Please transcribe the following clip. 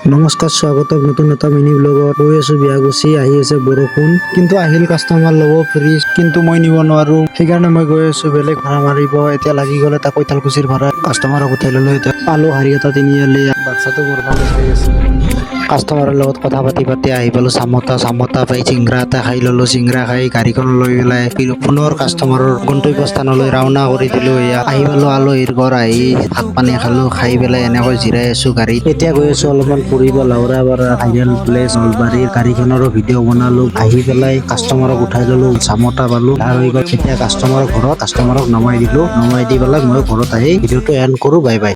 নমস্কাৰ স্বাগতম নতুন এটা মিনি ব্লগত গৈ আছো বিয়াগুচি আহি আছে বৰষুণ কিন্তু আহিল কাষ্টমাৰ ল'ব ফ্ৰিজ কিন্তু মই নিব নোৱাৰো সেইকাৰণে মই গৈ আছো বেলেগ ভাড়া মাৰিব এতিয়া লাগি গ'লে তাক কৈতালকুছিৰ ভাড়া কাষ্টমাৰক উঠাই ল'লো এতিয়া পালো হাৰি এটা তিনিআলি বাচ্চাটো বৰফালে চাই আছে কাষ্টমাৰৰ লগত কথা পাতি আহি পালো চামতা পাই চিংৰা এটা খাই ল'লো চিংৰা খাই গাড়ীখন লৈ পেলাই পুনৰ কাষ্টমাৰৰ গন্তব্যস্থানলৈ ৰাওনা কৰি দিলো এয়া আহি পালো আলহীৰ ঘৰ আহি ভাত পানী খালো খাই পেলাই এনেকৈ জিৰাই আছো গাড়ীত এতিয়া গৈ আছো অলপমান ফুৰিব লাউৰাপাৰা ভাইৰেল প্লেচ নলবাৰীৰ গাড়ীখনৰো ভিডিঅ' বনালো আহি পেলাই কাষ্টমাৰক উঠাই ল'লো চামতা পালো আৰু হৈ গ'ল এতিয়া কাষ্টমাৰৰ ঘৰত কাষ্টমাৰক নমাই দি পেলাই মই ঘৰত আহি ভিডিঅ'টো এণ্ড কৰো বাই বাই।